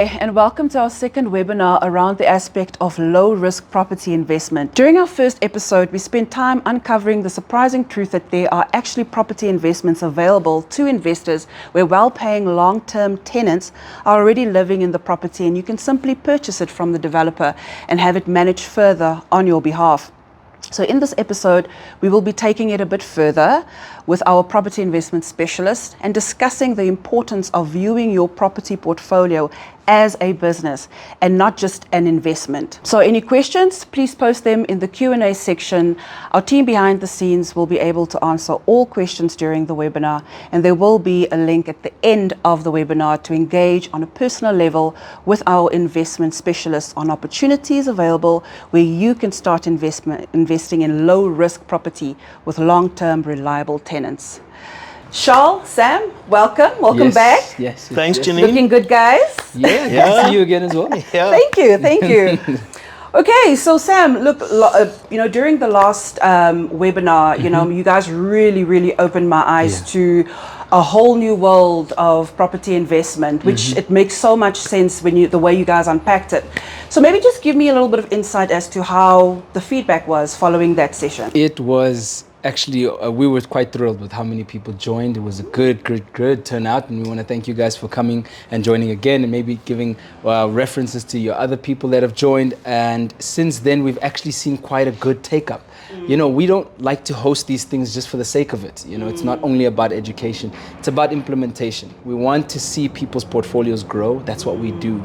And welcome to our second webinar around the aspect of low-risk property investment. During our first episode, we spent time uncovering the surprising truth that there are actually property investments available to investors where well-paying long-term tenants are already living in the property and you can simply purchase it from the developer and have it managed further on your behalf. So in this episode, we will be taking it a bit further with our property investment specialist and discussing the importance of viewing your property portfolio as a business and not just an investment. So any questions, please post them in the Q&A section. Our team behind the scenes will be able to answer all questions during the webinar, and there will be a link at the end of the webinar to engage on a personal level with our investment specialists on opportunities available where you can start investing in low-risk property with long-term reliable tenants. Charles, Sam, welcome back. Yes. Thanks, Janine. Looking good, guys. Yeah, good to see you again as well. Yeah. Thank you. Okay, so Sam, look, during the last webinar, you guys really opened my eyes to a whole new world of property investment, which it makes so much sense when the way you guys unpacked it. So maybe just give me a little bit of insight as to how the feedback was following that session. It was actually, we were quite thrilled with how many people joined. It was a good turnout, and we want to thank you guys for coming and joining again and maybe giving references to your other people that have joined. And since then, we've actually seen quite a good take-up. We don't like to host these things just for the sake of it. It's not only about education, it's about implementation. We want to see people's portfolios grow. That's what we do.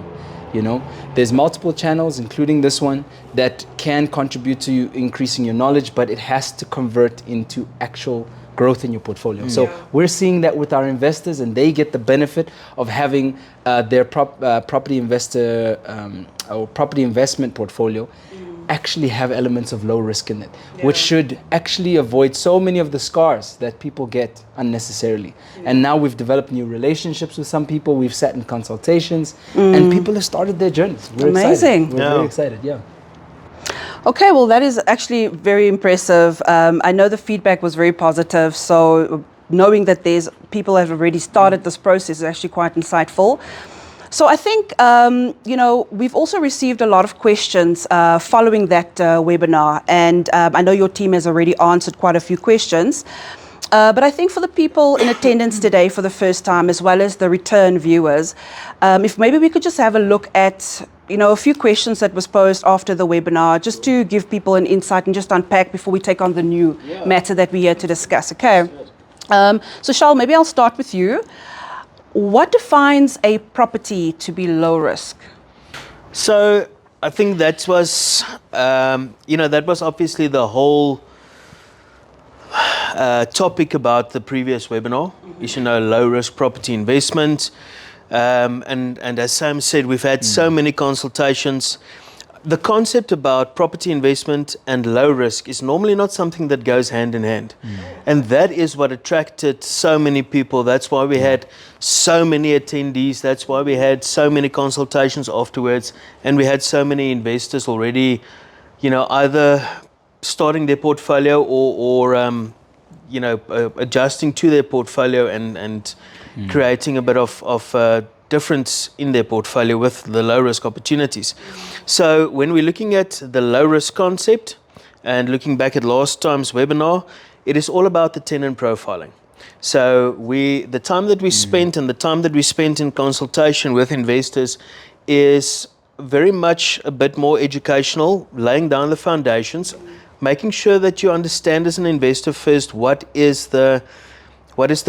There's multiple channels, including this one, that can contribute to you increasing your knowledge, but it has to convert into actual growth in your portfolio. So we're seeing that with our investors, and they get the benefit of having their property investment portfolio actually have elements of low risk in it, which should actually avoid so many of the scars that people get unnecessarily. And now we've developed new relationships with some people. We've sat in consultations and people have started their journeys. We're amazing. Excited. We're very excited, Okay, well, that is actually very impressive. I know the feedback was very positive, so knowing that there's people have already started this process is actually quite insightful. So I think, we've also received a lot of questions following that webinar, and I know your team has already answered quite a few questions. But I think for the people in attendance today for the first time, as well as the return viewers, if maybe we could just have a look at a few questions that was posed after the webinar, just to give people an insight and just unpack before we take on the new matter that we're here to discuss. Okay. So Charles, maybe I'll start with you. What defines a property to be low risk? So I think that was, that was obviously the whole topic about the previous webinar. Low risk property investment. And as Sam said, we've had so many consultations. The concept about property investment and low risk is normally not something that goes hand in hand. And that is what attracted so many people. That's why we had so many attendees. That's why we had so many consultations afterwards. And we had so many investors already, either starting their portfolio or adjusting to their portfolio and creating a bit of difference in their portfolio with the low risk opportunities. So when we're looking at the low risk concept and looking back at last time's webinar, it is all about the tenant profiling. So the time that we spent and the time that we spent in consultation with investors is very much a bit more educational, laying down the foundations, making sure that you understand as an investor first what is the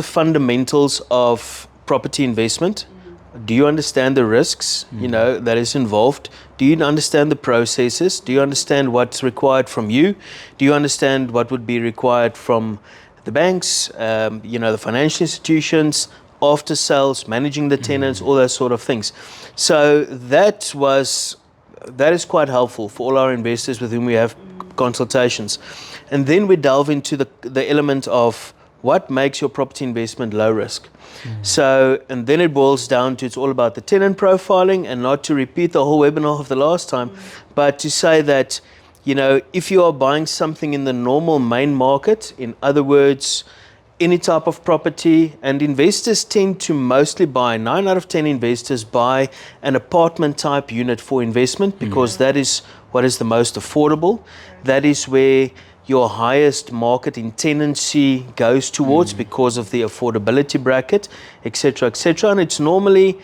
fundamentals of property investment. Do you understand the risks, that is involved? Do you understand the processes? Do you understand what's required from you? Do you understand what would be required from the banks, the financial institutions, after sales, managing the tenants, all those sort of things? So that is quite helpful for all our investors with whom we have consultations. And then we delve into the element of what makes your property investment low risk. So, and then it boils down to, it's all about the tenant profiling, and not to repeat the whole webinar of the last time, but to say that, if you are buying something in the normal main market, in other words, any type of property, and investors tend to mostly buy, 9 out of 10 investors buy an apartment type unit for investment because that is what is the most affordable. That is where your highest market in tenancy goes towards because of the affordability bracket, etc., etc. And it's normally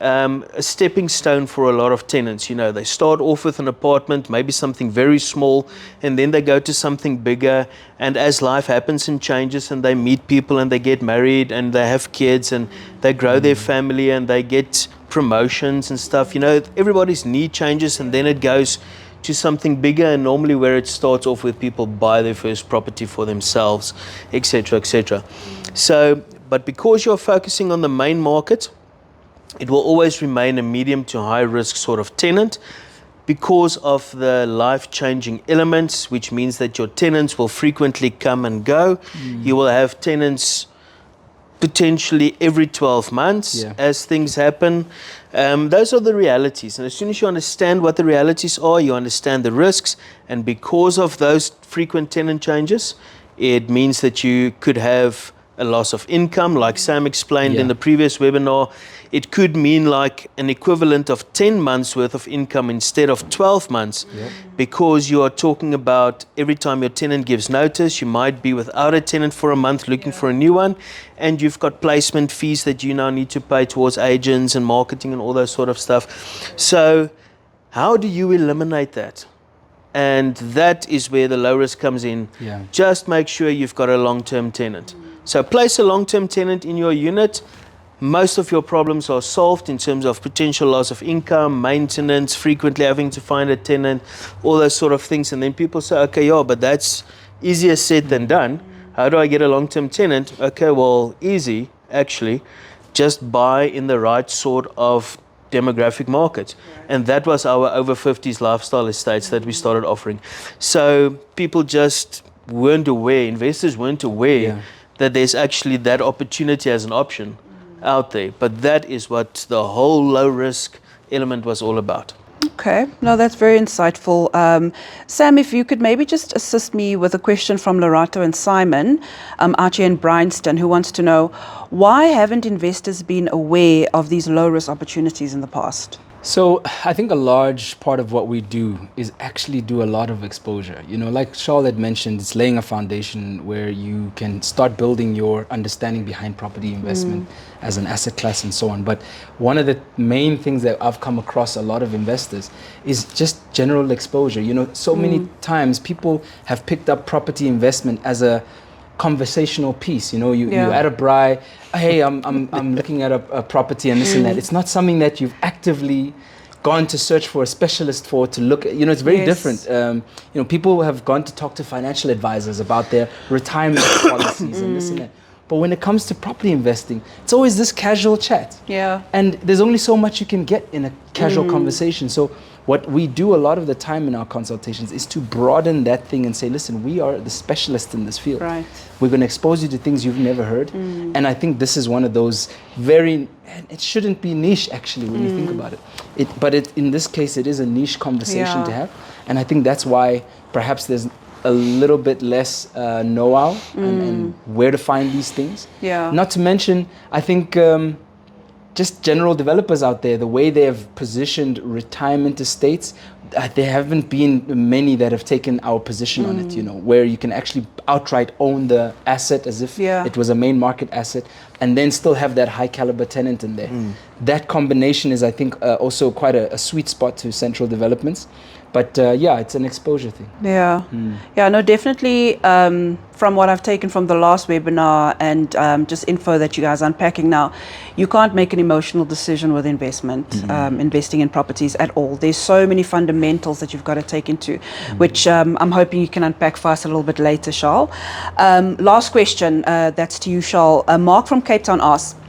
a stepping stone for a lot of tenants. You know, they start off with an apartment, maybe something very small, and then they go to something bigger. And as life happens and changes, and they meet people and they get married and they have kids and they grow their family and they get promotions and stuff, you know, everybody's need changes, and then it goes to something bigger, and normally where it starts off with people buy their first property for themselves, etc., etc. So, but because you're focusing on the main market, it will always remain a medium to high risk sort of tenant because of the life-changing elements, which means that your tenants will frequently come and go. You will have tenants potentially every 12 months as things happen. Those are the realities. And as soon as you understand what the realities are, you understand the risks. And because of those frequent tenant changes, it means that you could have a loss of income, like Sam explained in the previous webinar. It could mean like an equivalent of 10 months worth of income instead of 12 months because you are talking about every time your tenant gives notice, you might be without a tenant for a month looking for a new one, and you've got placement fees that you now need to pay towards agents and marketing and all that sort of stuff. So how do you eliminate that? And that is where the low risk comes in. Just make sure you've got a long-term tenant. So place a long-term tenant in your unit. Most of your problems are solved in terms of potential loss of income, maintenance, frequently having to find a tenant, all those sort of things. And then people say, okay, yeah, but that's easier said than done. How do I get a long-term tenant? Okay, well, easy, actually. Just buy in the right sort of demographic market. And that was our over 50s lifestyle estates that we started offering. So people just weren't aware, investors weren't aware that there's actually that opportunity as an option out there. But that is what the whole low risk element was all about. Okay, no, that's very insightful. Sam, if you could maybe just assist me with a question from Lorato and Simon, Archie and Bryanston, who wants to know, why haven't investors been aware of these low risk opportunities in the past? So I think a large part of what we do is actually do a lot of exposure. You know, like Charlotte mentioned, it's laying a foundation where you can start building your understanding behind property investment as an asset class and so on. But one of the main things that I've come across a lot of investors is just general exposure. You know, so many times people have picked up property investment as a conversational piece. You know, you're at a braai, hey, I'm looking at a property and this and that. It's not something that you've actively gone to search for a specialist for to look at. You know, it's very different. You know, people have gone to talk to financial advisors about their retirement policies and this and that. But when it comes to property investing, it's always this casual chat. And there's only so much you can get in a casual conversation. So what we do a lot of the time in our consultations is to broaden that thing and say, listen, we are the specialists in this field. We're going to expose you to things you've never heard. And I think this is one of those it shouldn't be niche actually when you think about it. But in this case, it is a niche conversation to have. And I think that's why perhaps there's a little bit less know-how and where to find these things. Not to mention, I think just general developers out there, the way they have positioned retirement estates, there haven't been many that have taken our position on it, you know, where you can actually outright own the asset as if it was a main market asset and then still have that high caliber tenant in there. That combination is, I think, also quite a sweet spot to central developments. But it's an exposure thing. No, definitely from what I've taken from the last webinar and just info that you guys are unpacking now, you can't make an emotional decision with investment, investing in properties at all. There's so many fundamentals that you've got to take into, which I'm hoping you can unpack for us a little bit later, Charles. Last question, that's to you, Charles. Mark from Cape Town asks,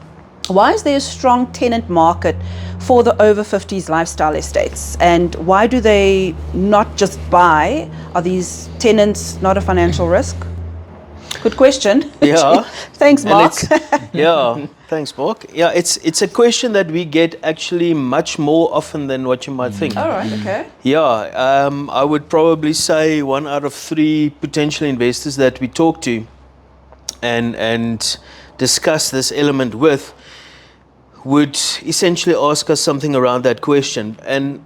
why is there a strong tenant market for the over 50s lifestyle estates, and why do they not just buy? Are these tenants not a financial risk? Good question. Thanks, Mark. Thanks, Mark. It's a question that we get actually much more often than what you might think. All right, okay. I would probably say 1 out of 3 potential investors that we talk to and discuss this element with would essentially ask us something around that question. And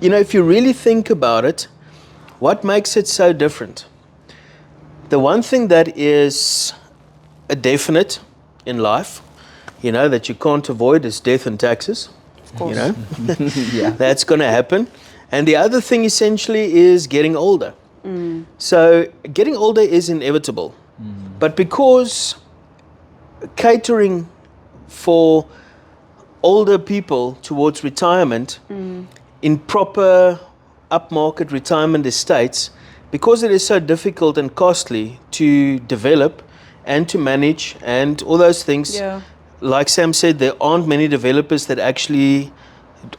if you really think about it, what makes it so different? The one thing that is a definite in life, that you can't avoid is death and taxes. Of course. Yeah. That's going to happen. And the other thing essentially is getting older. So getting older is inevitable. But because catering for older people towards retirement in proper upmarket retirement estates, because it is so difficult and costly to develop and to manage and all those things, like Sam said, there aren't many developers that actually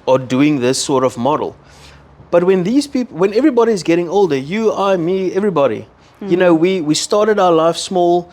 are doing this sort of model. But when everybody is getting older, you, I, me, everybody, we started our life small,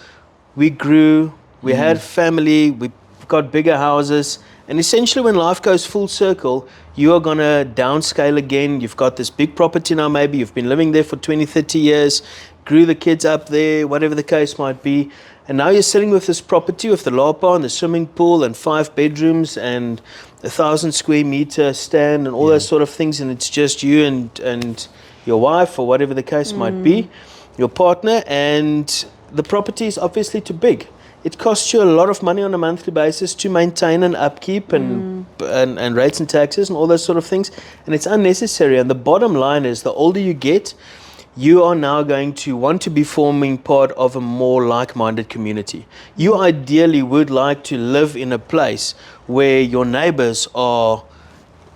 we grew, we had family, we got bigger houses, and essentially when life goes full circle, you are going to downscale again. You've got this big property now, maybe you've been living there for 20, 30 years, grew the kids up there, whatever the case might be. And now you're sitting with this property with the lapa and the swimming pool and 5 bedrooms and 1,000 square meter stand and all those sort of things. And it's just you and your wife or whatever the case might be, your partner. And the property is obviously too big. It costs you a lot of money on a monthly basis to maintain and upkeep and rates and taxes and all those sort of things. And it's unnecessary. And the bottom line is the older you get, you are now going to want to be forming part of a more like-minded community. You ideally would like to live in a place where your neighbors are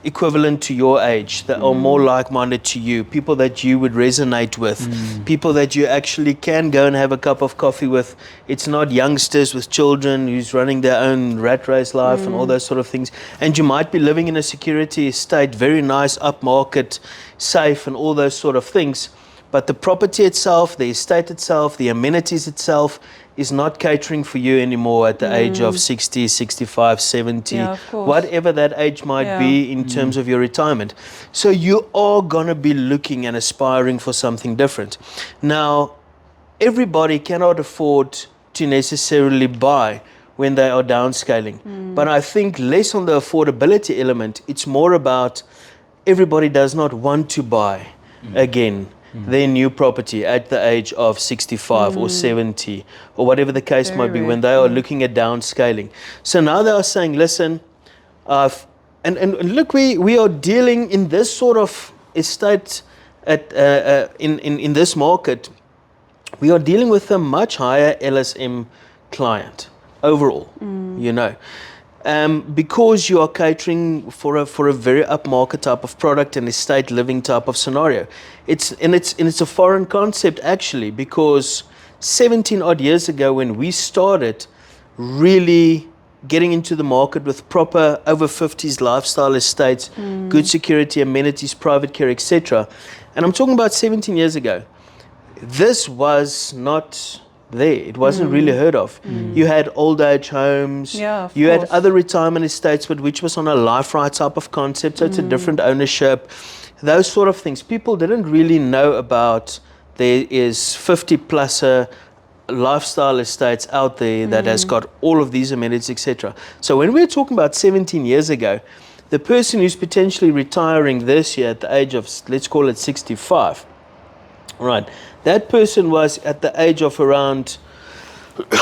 equivalent to your age, that are more like-minded to you, people that you would resonate with, people that you actually can go and have a cup of coffee with. It's not youngsters with children who's running their own rat race life and all those sort of things. And you might be living in a security estate, very nice, upmarket, safe and all those sort of things. But the property itself, the estate itself, the amenities itself is not catering for you anymore at the age of 60, 65, 70, whatever that age might be in terms of your retirement. So you are going to be looking and aspiring for something different. Now, everybody cannot afford to necessarily buy when they are downscaling. But I think less on the affordability element, it's more about everybody does not want to buy again their new property at the age of 65 or 70 or whatever the case might be when they are looking at downscaling. So now they are saying, listen, and look, we are dealing in this sort of estate in this market, we are dealing with a much higher LSM client overall, because you are catering for a very upmarket type of product and estate living type of scenario. It's a foreign concept actually, because 17 odd years ago when we started really getting into the market with proper over 50s lifestyle estates, good security, amenities, private care, etc. And I'm talking about 17 years ago. This was not there. It wasn't really heard of. You had old age homes, you had other retirement estates, but which was on a life right type of concept, so it's a different ownership, those sort of things. People didn't really know about there is 50 plus lifestyle estates out there that has got all of these amenities, etc. So when we're talking about 17 years ago, the person who's potentially retiring this year at the age of, let's call it 65, right, that person was at the age of around,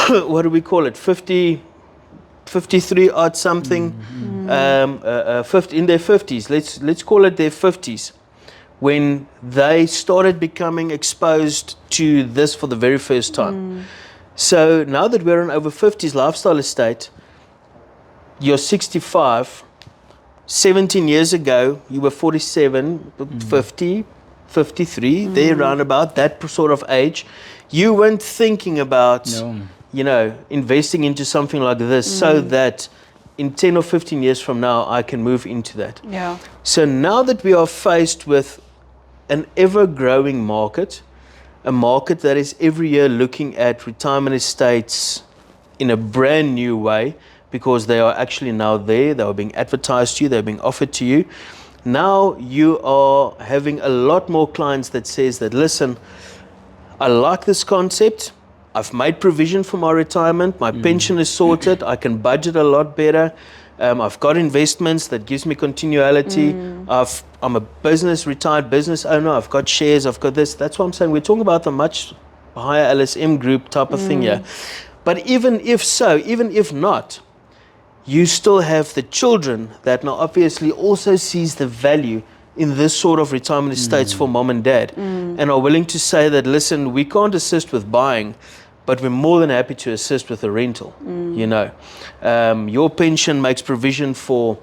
what do we call it, 50, 53 odd something, 50, in their 50s, let's call it their 50s, when they started becoming exposed to this for the very first time. So now that we're in over 50s lifestyle estate, you're 65, 17 years ago, you were 47, 50, 53, there around about that sort of age. You weren't thinking about, investing into something like this so that in 10 or 15 years from now, I can move into that. Yeah. So now that we are faced with an ever-growing market, a market that is every year looking at retirement estates in a brand new way, because they are actually now there, they are being advertised to you, they're being offered to you. Now you are having a lot more clients that says that, listen, I like this concept, I've made provision for my retirement. My pension is sorted. I can budget a lot better. I've got investments that gives me continuality. I'm a retired business owner. I've got shares. I've got this. That's what I'm saying. We're talking about a much higher LSM group type of thing here. But even if not, you still have the children that now obviously also sees the value in this sort of retirement estates for mom and dad, and are willing to say that, listen, we can't assist with buying, but we're more than happy to assist with a rental. You know, your pension makes provision for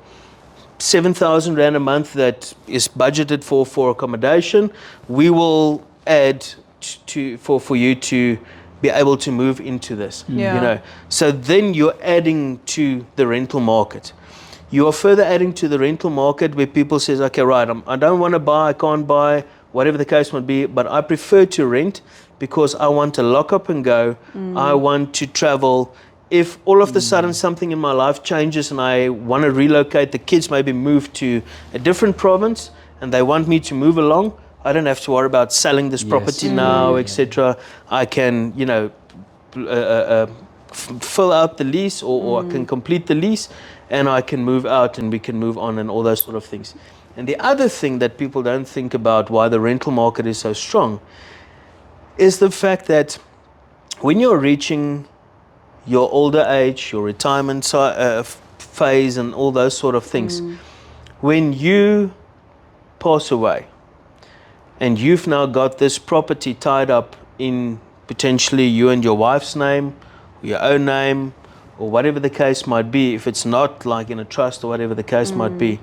7,000 Rand a month that is budgeted for accommodation. We will add for you to be able to move into this. You know, so then you're adding to the rental market. You are further adding to the rental market where people says, okay, right, I don't want to buy, I can't buy, whatever the case might be, but I prefer to rent because I want to lock up and go. I want to travel. If all of a sudden something in my life changes and I want to relocate, the kids maybe move to a different province and they want me to move along, I don't have to worry about selling this property now, etc. I can, you know, fill out the lease or I can complete the lease and I can move out and we can move on and all those sort of things. And the other thing that people don't think about why the rental market is so strong is the fact that when you're reaching your older age, your retirement phase and all those sort of things, when you pass away and you've now got this property tied up in potentially you and your wife's name, your own name, or whatever the case might be, if it's not like in a trust or whatever the case might be,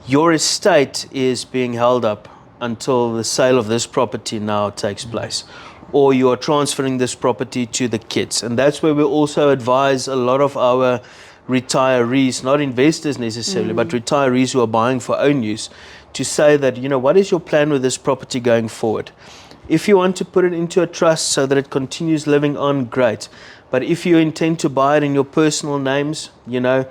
your estate is being held up until the sale of this property now takes place, or you are transferring this property to the kids. And that's where we also advise a lot of our retirees, not investors necessarily, but retirees who are buying for own use, to say that, you know, what is your plan with this property going forward? If you want to put it into a trust so that it continues living on, great. But if you intend to buy it in your personal names, you know,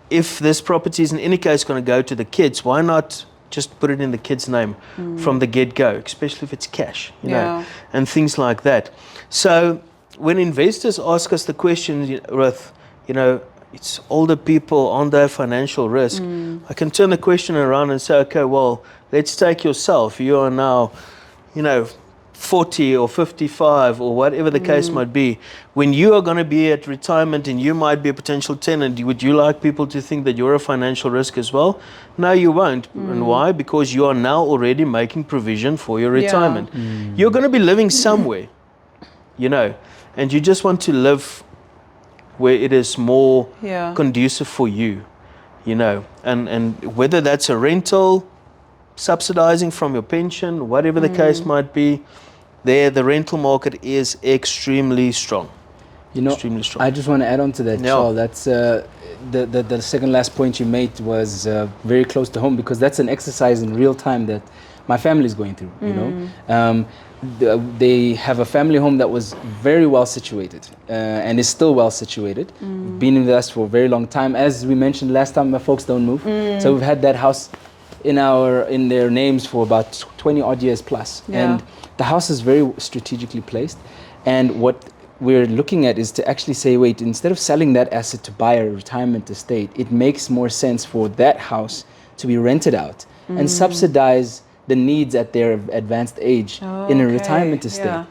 if this property is in any case going to go to the kids, why not just put it in the kid's name from the get-go, especially if it's cash, you know, and things like that. So when investors ask us the question, Ruth, you know, it's older people, aren't they financial risk? I can turn the question around and say, okay, well, let's take yourself. You are now, you know, 40 or 55 or whatever the case might be. When you are going to be at retirement and you might be a potential tenant, would you like people to think that you're a financial risk as well? No, you won't. And why? Because you are now already making provision for your retirement. You're going to be living somewhere, you know, and you just want to live where it is more conducive for you, you know, and whether that's a rental, subsidizing from your pension, whatever the case might be, the rental market is extremely strong. You know, extremely strong. I just want to add on to that, Charles. That's the second last point you made was very close to home, because that's an exercise in real time that my family is going through. You know, they have a family home that was very well situated and is still well situated. Been with us for a very long time. As we mentioned last time, my folks don't move, so we've had that house in their names for about 20 odd years plus. And the house is very strategically placed, and what we're looking at is to actually say, wait, instead of selling that asset to buy a retirement estate, it makes more sense for that house to be rented out and subsidize the needs at their advanced age in a retirement estate.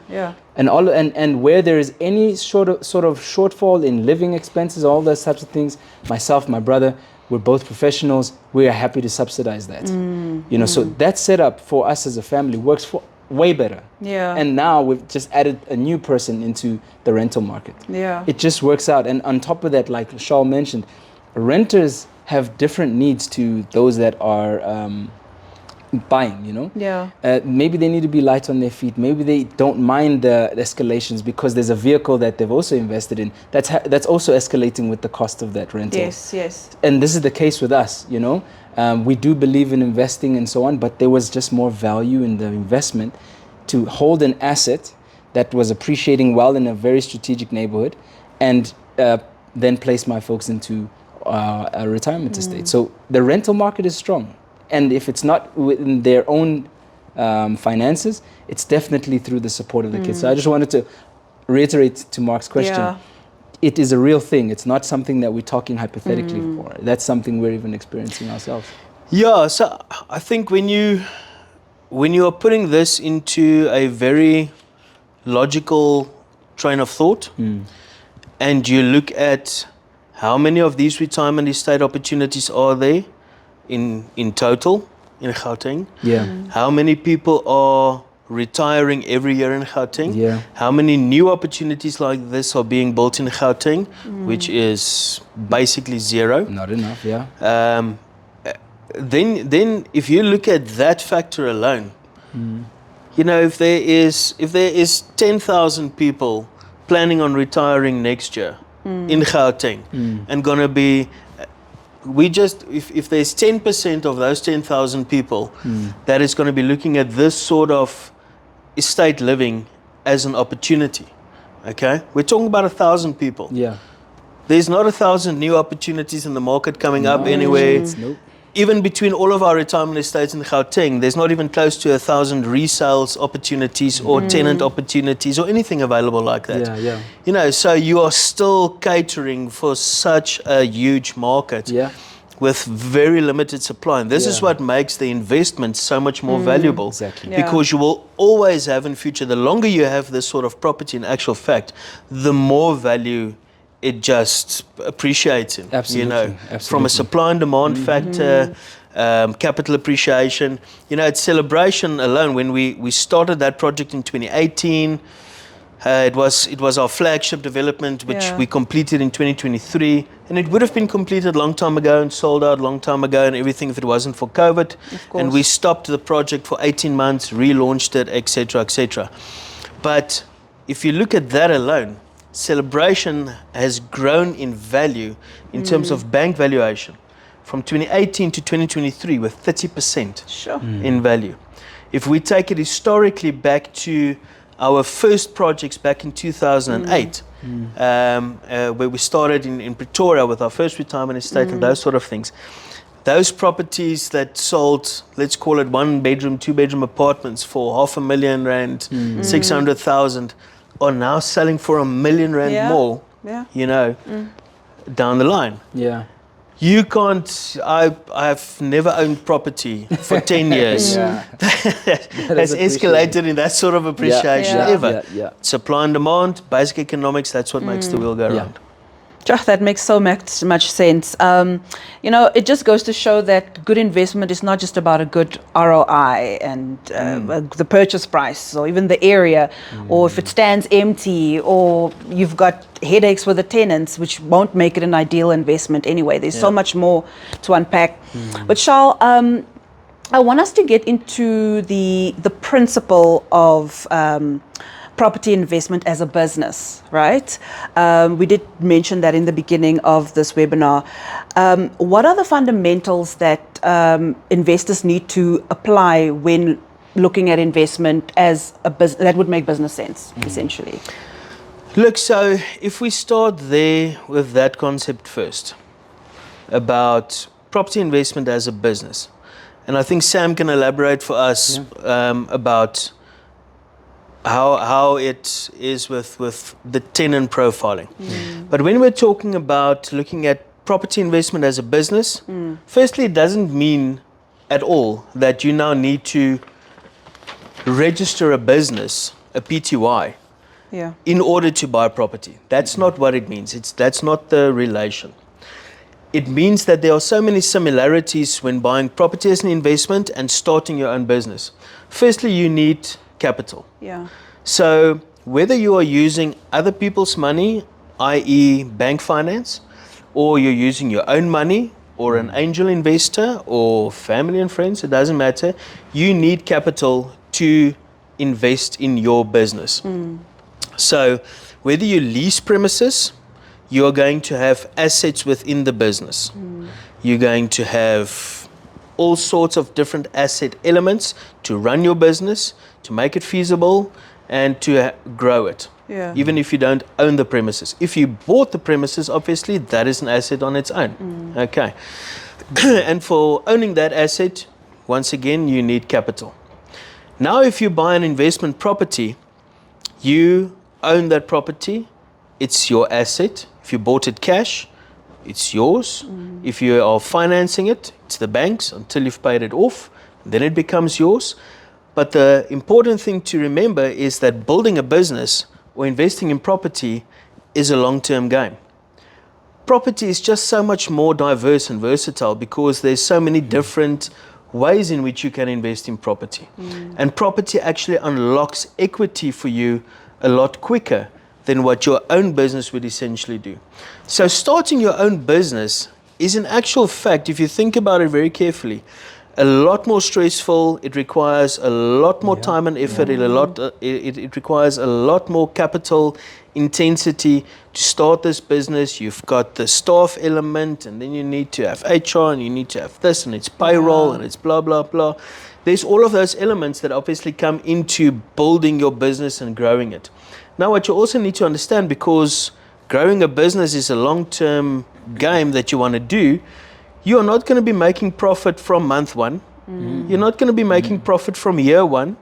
And where there is any sort of shortfall in living expenses, all those types of things, myself, my brother, we're both professionals, we are happy to subsidize that. You know, so that setup for us as a family works for way better. And now we've just added a new person into the rental market. It just works out. And on top of that, like Shaul mentioned, renters have different needs to those that are buying, you know. Maybe they need to be light on their feet. Maybe they don't mind the escalations because there's a vehicle that they've also invested in that's also escalating with the cost of that rental. And this is the case with us, you know. We do believe in investing and so on, but there was just more value in the investment to hold an asset that was appreciating well in a very strategic neighborhood, and then place my folks into a retirement estate. So the rental market is strong. And if it's not within their own finances, it's definitely through the support of the kids. So I just wanted to reiterate to Mark's question, Yeah. it is a real thing. It's not something that we're talking hypothetically for. That's something we're even experiencing ourselves. Yeah, so I think when you are putting this into a very logical train of thought, and you look at how many of these retirement estate opportunities are there in total in Gauteng, Yeah. how many people are retiring every year in Gauteng, Yeah. how many new opportunities like this are being built in Gauteng, which is basically zero. Not enough, yeah. Then if you look at that factor alone, you know, if there is 10,000 people planning on retiring next year in Gauteng, and gonna be, if there's 10% of those 10,000 people that is going to be looking at this sort of estate living as an opportunity, okay, we're talking about 1,000 people. Yeah. There's not 1,000 new opportunities in the market coming up No, anywhere. nope. Even between all of our retirement estates in Gauteng, there's not even close to 1,000 resales opportunities or tenant opportunities or anything available like that. Yeah, yeah. You know, so you are still catering for such a huge market Yeah. with very limited supply. And this is Yeah. what makes the investment so much more valuable. Exactly. Yeah. Because you will always have in future, the longer you have this sort of property in actual fact, the more value it just appreciates in. Absolutely, You know, from absolutely. a supply and demand factor, capital appreciation. You know, it's celebration alone. When we started that project in 2018, it was our flagship development, which Yeah. we completed in 2023, and it would have been completed a long time ago and sold out a long time ago and everything if it wasn't for COVID. And we stopped the project for 18 months, relaunched it, etc., etc. But if you look at that alone, Celebration has grown in value in terms of bank valuation from 2018 to 2023 with 30% Sure. in value. If we take it historically back to our first projects back in 2008, where we started in Pretoria with our first retirement estate and those sort of things, those properties that sold, let's call it 1 bedroom, 2 bedroom apartments for R500,000, 600,000, are now selling for R1 million Yeah. more, Yeah. you know, down the line. Yeah. You can't, I've never owned property for 10 years. Yeah. Has escalated in that sort of appreciation Yeah. ever. Yeah, yeah. Supply and demand, basic economics, that's what makes the wheel go Yeah. round. Sure, that makes so much sense. You know, it just goes to show that good investment is not just about a good ROI and the purchase price or even the area, or if it stands empty, or you've got headaches with the tenants, which won't make it an ideal investment anyway. There's so much more to unpack. But Charles, I want us to get into the principle of property investment as a business, right? We did mention that in the beginning of this webinar. What are the fundamentals that investors need to apply when looking at investment as a business that would make business sense, essentially? Look, so if we start there with that concept first, about property investment as a business, and I think Sam can elaborate for us about how it is with the tenant profiling. But when we're talking about looking at property investment as a business, firstly, it doesn't mean at all that you now need to register a business, a PTY, Yeah. in order to buy property. That's not what it means. That's not the relation. It means that there are so many similarities when buying property as an investment and starting your own business. Firstly, you need capital. Yeah. So whether you are using other people's money, i.e. bank finance, or you're using your own money, or an angel investor, or family and friends, it doesn't matter. You need capital to invest in your business. So whether you lease premises, you're going to have assets within the business. You're going to have all sorts of different asset elements to run your business, to make it feasible, and to grow it. Yeah. Even if you don't own the premises. If you bought the premises, obviously that is an asset on its own. Okay. And for owning that asset, once again, you need capital. Now, if you buy an investment property, you own that property, it's your asset. If you bought it cash, it's yours. If you are financing it, it's the bank's until you've paid it off, then it becomes yours. But the important thing to remember is that building a business or investing in property is a long-term game. Property is just so much more diverse and versatile because there's so many different ways in which you can invest in property. And property actually unlocks equity for you a lot quicker than what your own business would essentially do. So starting your own business is in actual fact, if you think about it very carefully, a lot more stressful. It requires a lot more time and effort. It requires a lot more capital intensity to start this business. You've got the staff element, and then you need to have HR, and you need to have this, and it's payroll, and it's blah, blah, blah. There's all of those elements that obviously come into building your business and growing it. Now, what you also need to understand, because growing a business is a long-term game that you want to do, you're not going to be making profit from month one. You're not going to be making profit from year one.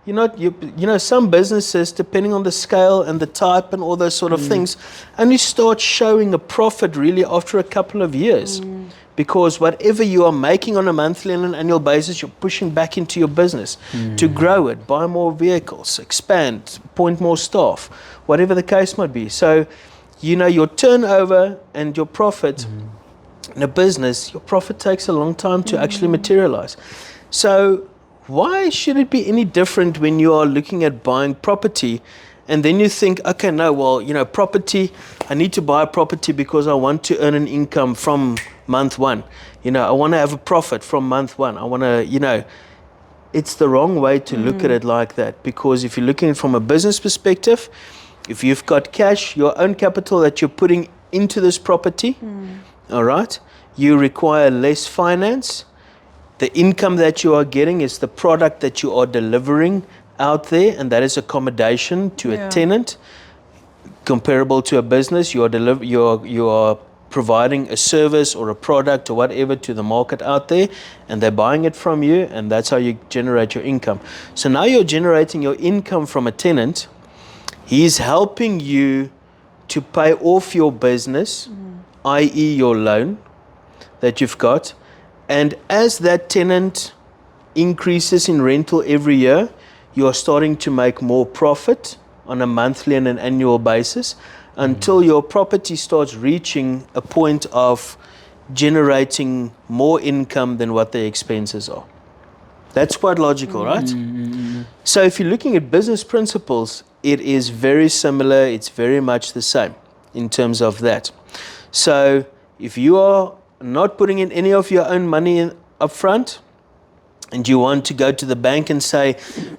You're not, you know, some businesses, depending on the scale and the type and all those sort of things, only start showing a profit really after a couple of years. Because whatever you are making on a monthly and an annual basis, you're pushing back into your business to grow it, buy more vehicles, expand, appoint more staff, whatever the case might be. So, you know, your turnover and your profit in a business, your profit takes a long time to actually materialize. So why should it be any different when you are looking at buying property and then you think, okay, no, well, you know, property, I need to buy a property because I want to earn an income from month one. You know, I want to have a profit from month one. I want to, you know, it's the wrong way to look at it like that, because if you're looking at it from a business perspective, if you've got cash, your own capital that you're putting into this property, all right, you require less finance. The income that you are getting is the product that you are delivering out there, and that is accommodation to a tenant. Comparable to a business, you are providing a service or a product or whatever to the market out there, and they're buying it from you, and that's how you generate your income. So now you're generating your income from a tenant. He's helping you to pay off your business, i.e. your loan that you've got. And as that tenant increases in rental every year, you are starting to make more profit on a monthly and an annual basis until your property starts reaching a point of generating more income than what the expenses are. That's quite logical, right? So if you're looking at business principles, it is very similar. It's very much the same in terms of that. So if you are not putting in any of your own money in up front, and you want to go to the bank and say,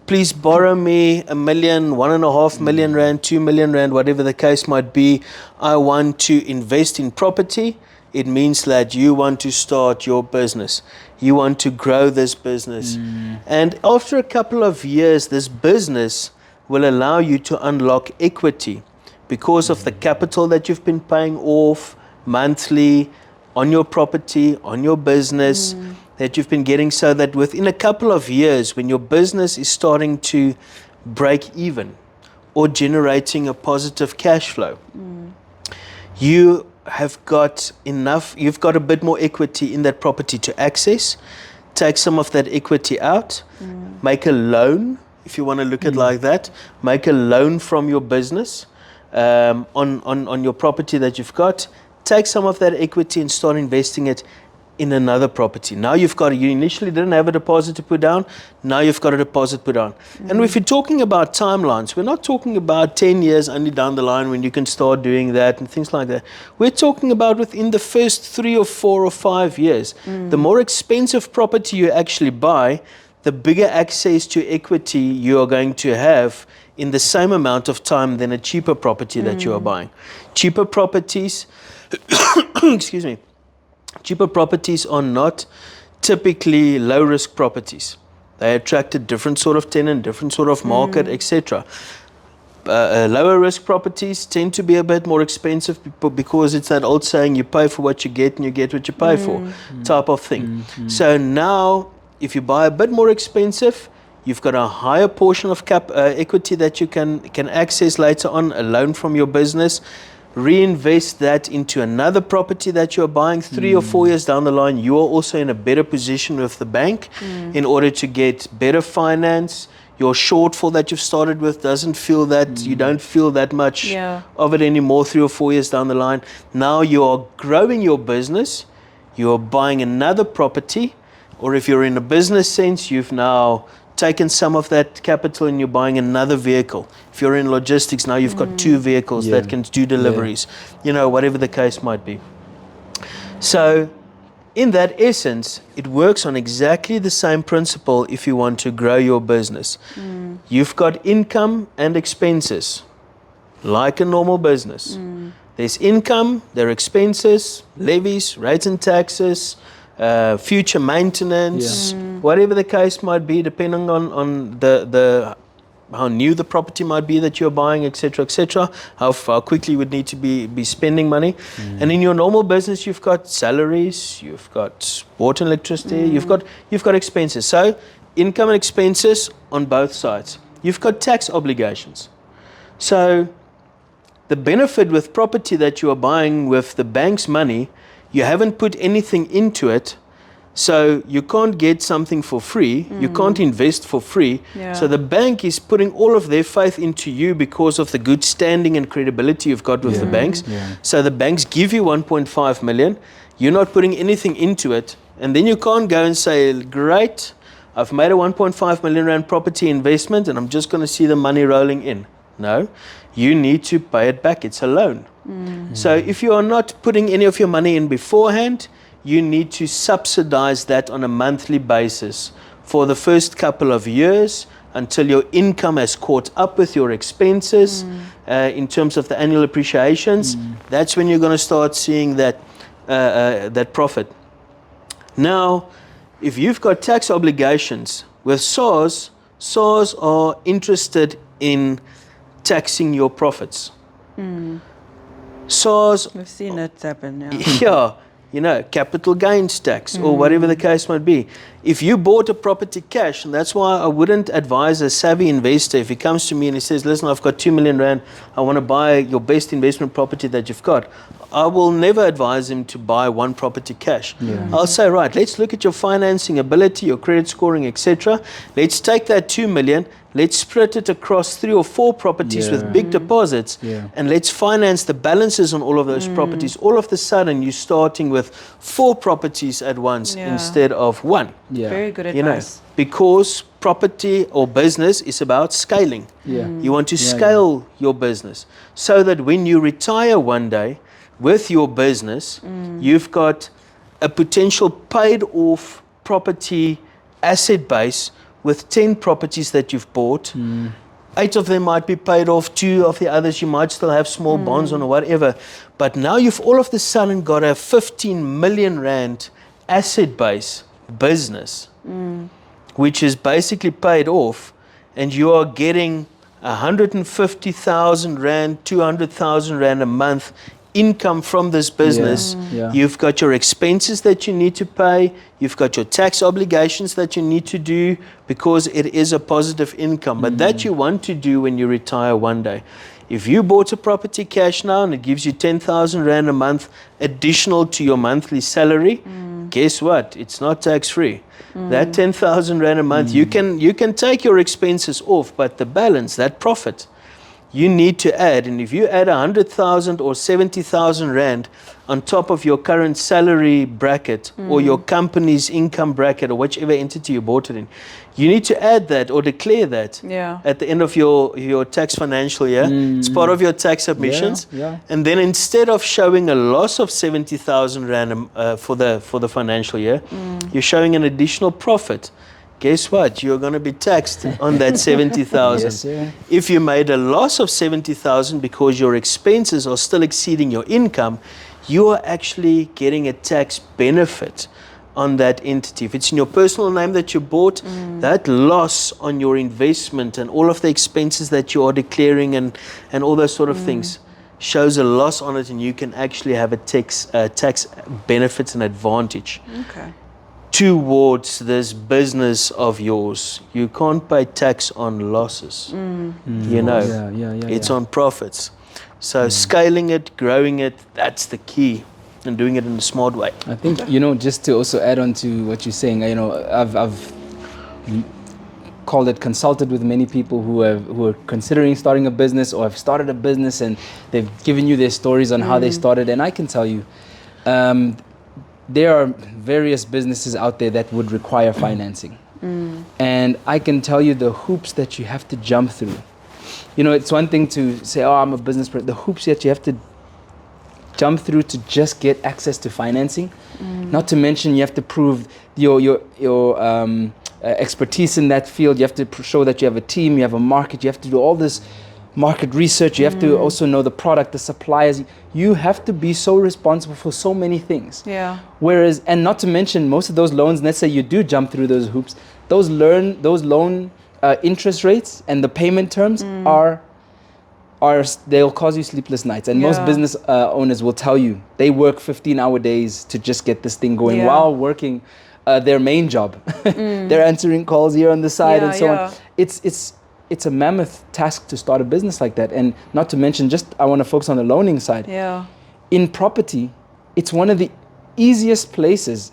please borrow me $1 million, $1.5 million rand, 2 million rand, whatever the case might be, I want to invest in property. It means that you want to start your business. You want to grow this business. And after a couple of years, this business will allow you to unlock equity because of the capital that you've been paying off monthly on your property, on your business, that you've been getting, so that within a couple of years, when your business is starting to break even or generating a positive cash flow, you have got enough, you've got a bit more equity in that property to access, take some of that equity out, make a loan, if you want to look at it like that, make a loan from your business on your property that you've got, take some of that equity and start investing it in another property. Now you initially didn't have a deposit to put down, now you've got a deposit put down. And if you're talking about timelines, we're not talking about 10 years only down the line when you can start doing that and things like that. We're talking about within the first 3 or 4 or 5 years. The more expensive property you actually buy, the bigger access to equity you are going to have in the same amount of time than a cheaper property that you are buying. Cheaper properties, excuse me, cheaper properties are not typically low-risk properties. They attract a different sort of tenant, different sort of market, etc. Lower-risk properties tend to be a bit more expensive because it's that old saying, you pay for what you get and you get what you pay for type of thing. So now, if you buy a bit more expensive, You've got a higher portion of equity that you can access later on, a loan from your business. Reinvest that into another property that you're buying 3 or 4 years down the line. You are also in a better position with the bank in order to get better finance. Your shortfall that you've started with doesn't feel that, you don't feel that much of it anymore 3 or 4 years down the line. Now you are growing your business. You are buying another property, or if you're in a business sense, you've now taken some of that capital and you're buying another vehicle. If you're in logistics, now you've got 2 vehicles that can do deliveries, you know, whatever the case might be. So in that essence, it works on exactly the same principle if you want to grow your business. You've got income and expenses, like a normal business. There's income, there are expenses, levies, rates and taxes, future maintenance, whatever the case might be, depending on the how new the property might be that you're buying, etc., how quickly you would need to be spending money. And in your normal business, you've got salaries, you've got water and electricity, you've got expenses. So income and expenses on both sides. You've got tax obligations. So the benefit with property that you are buying with the bank's money, you haven't put anything into it, so you can't get something for free, you can't invest for free. So the bank is putting all of their faith into you because of the good standing and credibility you've got with the banks. So the banks give you 1.5 million, you're not putting anything into it, and then you can't go and say, great, I've made a 1.5 million rand property investment and I'm just going to see the money rolling in. No, you need to pay it back. It's a loan. So if you are not putting any of your money in beforehand, you need to subsidize that on a monthly basis for the first couple of years until your income has caught up with your expenses in terms of the annual appreciations. That's when you're going to start seeing that profit. Now, if you've got tax obligations with SARS are interested in taxing your profits. SARS, We've seen it happen, yeah, you know, capital gains tax or whatever the case might be. If you bought a property cash, and that's why I wouldn't advise a savvy investor, if he comes to me and he says, listen, I've got 2 million rand, I want to buy your best investment property that you've got, I will never advise him to buy one property cash. I'll say, right, let's look at your financing ability, your credit scoring, etc. Let's take that 2 million, let's split it across 3 or 4 properties with big deposits, and let's finance the balances on all of those properties. All of a sudden, you're starting with 4 properties at once instead of 1. Very good advice. You know, because property or business is about scaling. You want to scale your business so that when you retire one day with your business, you've got a potential paid off property asset base with 10 properties that you've bought. 8 of them might be paid off, 2 of the others you might still have small bonds on or whatever. But now you've all of a sudden got a 15 million rand asset base business, which is basically paid off, and you are getting 150,000 rand, 200,000 rand a month income from this business. You've got your expenses that you need to pay, you've got your tax obligations that you need to do because it is a positive income, but that you want to do when you retire one day. If you bought a property cash now and it gives you 10,000 rand a month additional to your monthly salary, guess what? It's not tax free. That 10,000 rand a month, you can take your expenses off, but the balance, that profit, you need to add. And if you add 100,000 or 70,000 rand on top of your current salary bracket or your company's income bracket or whichever entity you bought it in, you need to add that or declare that at the end of your tax financial year. It's part of your tax submissions. And then instead of showing a loss of 70,000 rand for the financial year, you're showing an additional profit. Guess what? You're going to be taxed on that 70,000. If you made a loss of 70,000 because your expenses are still exceeding your income, you are actually getting a tax benefit on that entity. If it's in your personal name that you bought, that loss on your investment and all of the expenses that you are declaring and all those sort of things shows a loss on it, and you can actually have a tax benefit and advantage. towards this business of yours. You can't pay tax on losses. You know, it's on profits. So scaling it, growing it, that's the key, and doing it in a smart way. I think, just to also add on to what you're saying, I've called it, consulted with many people who are considering starting a business or have started a business, and they've given you their stories on how they started. And I can tell you, there are various businesses out there that would require financing. And I can tell you the hoops that you have to jump through. It's one thing to say, oh, I'm a business person. The hoops that you have to jump through to just get access to financing. Not to mention you have to prove your expertise in that field. You have to show that you have a team, you have a market. You have to do all this market research. You have to also know the product, the suppliers. You have to be so responsible for so many things. Yeah. Whereas, and not to mention, most of those loans, let's say you do jump through those hoops, those loan interest rates and the payment terms they'll cause you sleepless nights. And most business owners will tell you they work 15-hour days to just get this thing going while working their main job. They're answering calls here on the side and so on. It's a mammoth task to start a business like that. And not to mention, I want to focus on the loaning side. Yeah. In property, it's one of the easiest places,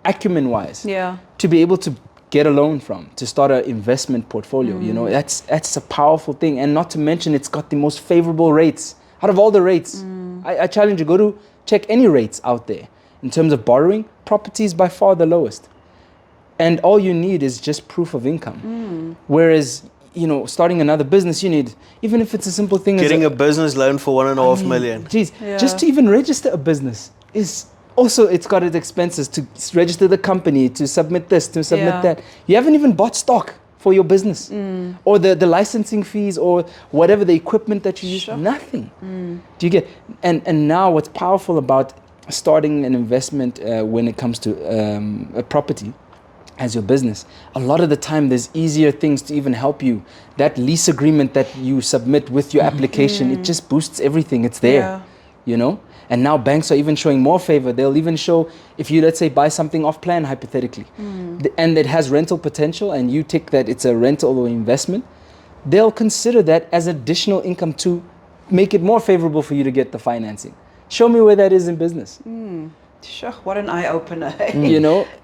acumen-wise, to be able to get a loan from, to start an investment portfolio. That's a powerful thing. And not to mention, it's got the most favorable rates out of all the rates. I challenge you, go to check any rates out there. In terms of borrowing, property is by far the lowest. And all you need is just proof of income. Whereas, starting another business, you need, even if it's a simple thing getting a business loan for 1.5 million. Geez, just to even register a business is also, it's got its expenses to register the company, to submit this, to submit that. You haven't even bought stock for your business or the licensing fees or whatever the equipment that you use, nothing. Do you get? And now what's powerful about starting an investment when it comes to a property as your business, a lot of the time there's easier things to even help you. That lease agreement that you submit with your application, it just boosts everything. It's there, And now banks are even showing more favor. They'll even show, if you, let's say, buy something off plan, hypothetically, and it has rental potential, and you take that it's a rental or investment, they'll consider that as additional income to make it more favorable for you to get the financing. Show me where that is in business. Sure, what an eye-opener.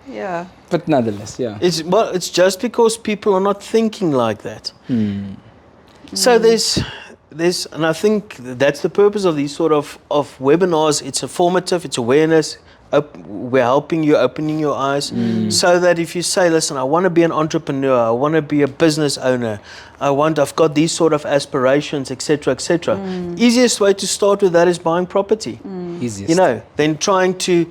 Yeah. But nonetheless, It's just because people are not thinking like that. So there's, and I think that's the purpose of these sort of webinars. It's informative, it's awareness. We're helping you, opening your eyes, so that if you say, listen, I want to be an entrepreneur, I want to be a business owner, I've got these sort of aspirations, etc., etc. Easiest way to start with that is buying property. Easiest. Then trying to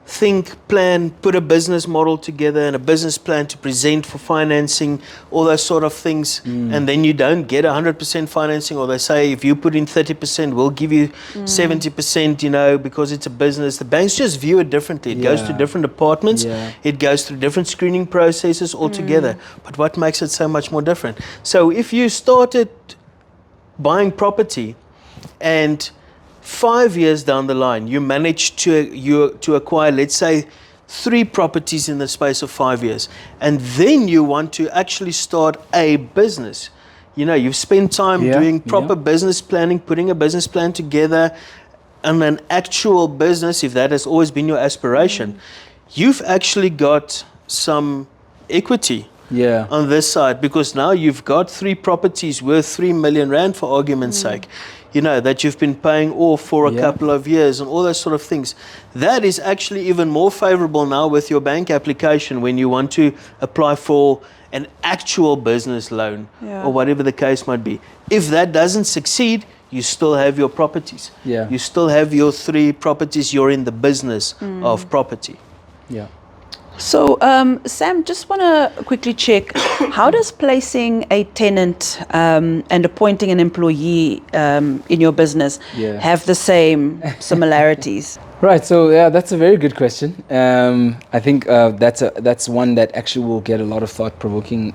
think, plan, put a business model together and a business plan to present for financing, all those sort of things. And then you don't get 100% financing, or they say if you put in 30%, we'll give you 70%, because it's a business. The banks just view it differently. It goes to different departments. It goes through different screening processes altogether. But what makes it so much more different? So if you started buying property and 5 years down the line, you manage to acquire, let's say, 3 properties in the space of 5 years, and then you want to actually start a business. You've spent time doing proper business planning, putting a business plan together, and an actual business, if that has always been your aspiration, you've actually got some equity on this side, because now you've got 3 properties worth 3 million rand, for argument's sake. That you've been paying off for a couple of years and all those sort of things. That is actually even more favorable now with your bank application when you want to apply for an actual business loan or whatever the case might be. If that doesn't succeed, you still have your properties. You still have your 3 properties. You're in the business of property. So, Sam, just want to quickly check, how does placing a tenant and appointing an employee in your business have the same similarities? Right, so that's a very good question. I think that's one that actually will get a lot of thought-provoking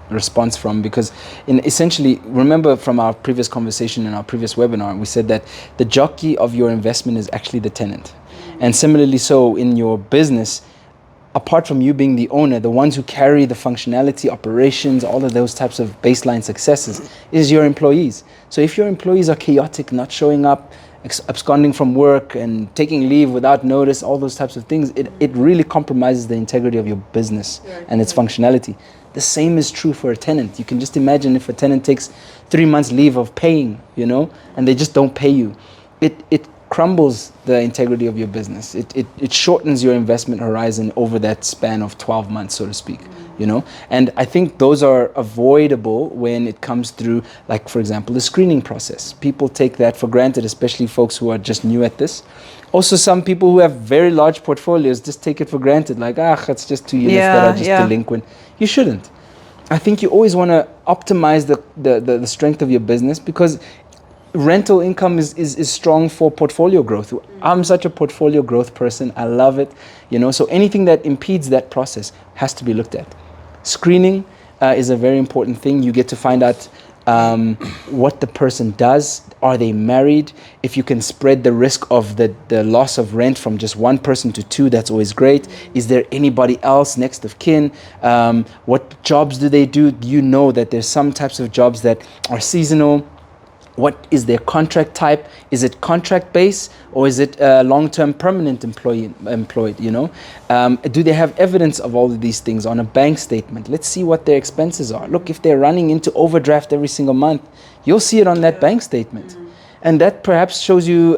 response from, because essentially, remember from our previous conversation in our previous webinar, we said that the jockey of your investment is actually the tenant. And similarly so in your business, apart from you being the owner, the ones who carry the functionality, operations, all of those types of baseline successes is your employees. So if your employees are chaotic, not showing up, absconding from work and taking leave without notice, all those types of things, it really compromises the integrity of your business and its functionality. The same is true for a tenant. You can just imagine if a tenant takes 3 months leave of paying, and they just don't pay you. It crumbles the integrity of your business. It shortens your investment horizon over that span of 12 months, so to speak, And I think those are avoidable when it comes through, like, for example, the screening process. People take that for granted, especially folks who are just new at this. Also, some people who have very large portfolios just take it for granted, like, it's just 2 units that are just delinquent. You shouldn't. I think you always want to optimize the strength of your business, because rental income is strong for portfolio growth. I'm such a portfolio growth person. I love it. So anything that impedes that process has to be looked at. Screening is a very important thing. You get to find out what the person does. Are they married? If you can spread the risk of the loss of rent from just one person to two, that's always great. Is there anybody else next of kin? What jobs do they do? You know that there's some types of jobs that are seasonal. What is their contract type? Is it contract based, or is it long-term permanent employed? Do they have evidence of all of these things on a bank statement? Let's see what their expenses are. Look, if they're running into overdraft every single month, you'll see it on that bank statement. And that perhaps shows you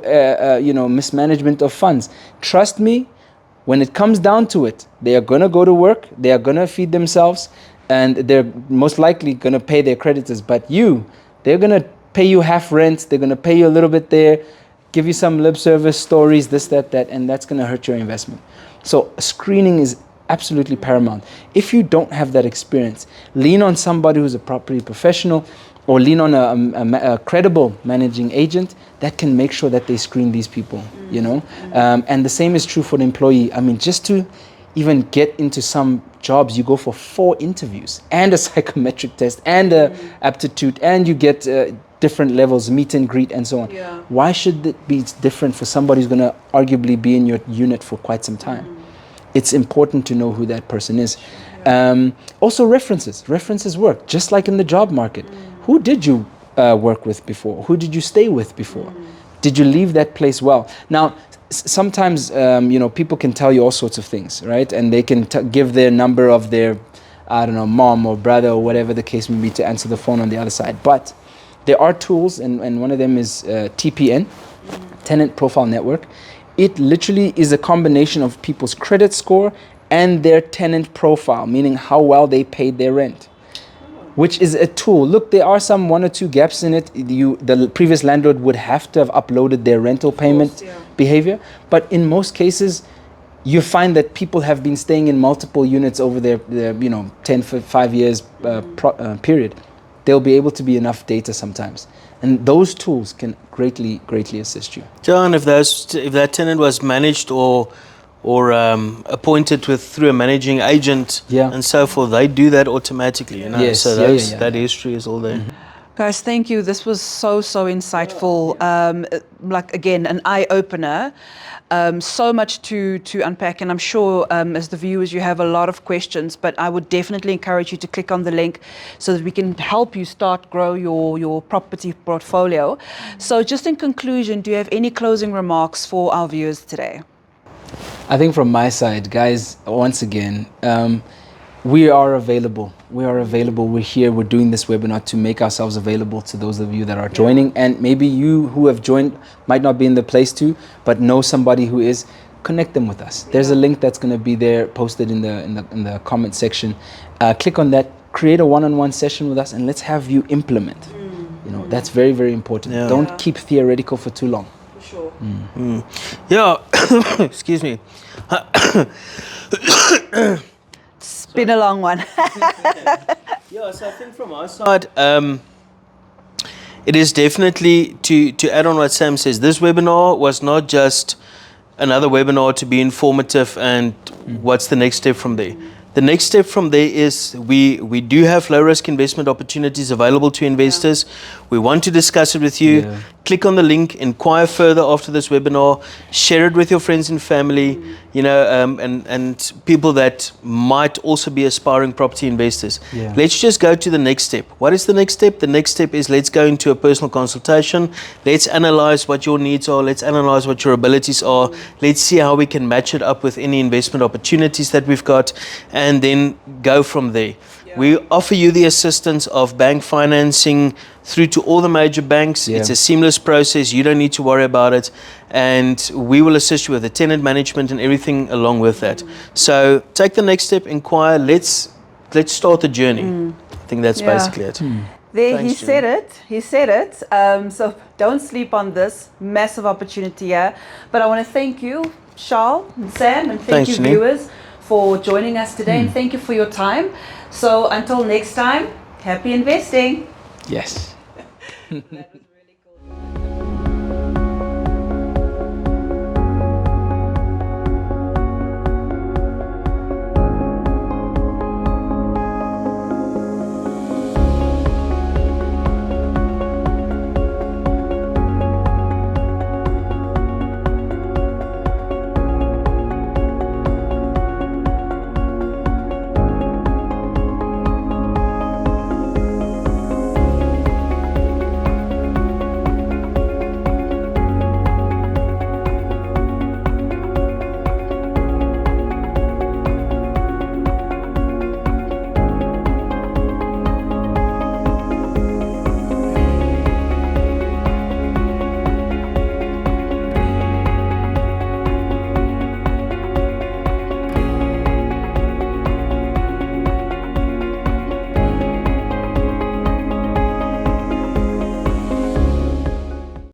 mismanagement of funds. Trust me, when it comes down to it, they are going to go to work, they are going to feed themselves, and they're most likely going to pay their creditors. But they're going to pay you half rent, they're going to pay you a little bit there, give you some lip service stories, this, that, and that's going to hurt your investment. So screening is absolutely paramount. If you don't have that experience, lean on somebody who's a property professional, or lean on a credible managing agent that can make sure that they screen these people, And the same is true for the employee. I mean, just to even get into some jobs, you go for 4 interviews and a psychometric test and a aptitude, and you get different levels, meet and greet, and so on. Why should it be different for somebody who's going to arguably be in your unit for quite some time? It's important to know who that person is. Also, references work, just like in the job market. Who did you work with before? Who did you stay with before? Did you leave that place well? Now, sometimes people can tell you all sorts of things, right? And they can give their number of their, mom or brother or whatever the case may be, to answer the phone on the other side. But there are tools, and one of them is TPN, Tenant Profile Network. It literally is a combination of people's credit score and their tenant profile, meaning how well they paid their rent, which is a tool. Look, there are some 1 or 2 gaps in it. The previous landlord would have to have uploaded their rental payment behavior. But in most cases, you find that people have been staying in multiple units over their 10 for 5 years period. There'll be able to be enough data sometimes. And those tools can greatly assist you. John, if that tenant was managed or appointed through a managing agent and so forth, they do that automatically. Yes, so that history is all there. Guys, thank you. This was so insightful. Again, an eye-opener. So much to unpack, and I'm sure as the viewers you have a lot of questions, but I would definitely encourage you to click on the link so that we can help you start grow your property portfolio. So just in conclusion, do you have any closing remarks for our viewers today? I think from my side, guys, once again, we are available. We're here. We're doing this webinar to make ourselves available to those of you that are joining. And maybe you who have joined might not be in the place to, but know somebody who is. Connect them with us. There's a link that's going to be there posted in the comment section. Click on that. Create a one-on-one session with us, and let's have you implement. That's very, very important. Don't keep theoretical for too long. For sure. Yeah. Excuse me. It's been a long one. So I think from our side, it is definitely to add on what Sam says. This webinar was not just another webinar to be informative and what's the next step from there. The next step from there is we do have low risk investment opportunities available to investors. We want to discuss it with you. click on the link, inquire further after this webinar, share it with your friends and family, you know, and people that might also be aspiring property investors. Yeah. Let's just go to the next step. What is the next step? The next step is let's go into a personal consultation. Let's analyze what your needs are. Let's analyze what your abilities are. Let's see how we can match it up with any investment opportunities that we've got, and then go from there. We offer you the assistance of bank financing through to all the major banks. It's a seamless process. You don't need to worry about it. And we will assist you with the tenant management and everything along with that. So take the next step, inquire. Let's start the journey. I think that's basically it. There, Thanks, he said it. He said it. So don't sleep on this massive opportunity here. But I want to thank you, Charles and Sam, and thank you, viewers, for joining us today. And thank you for your time. So until next time, happy investing. Yes.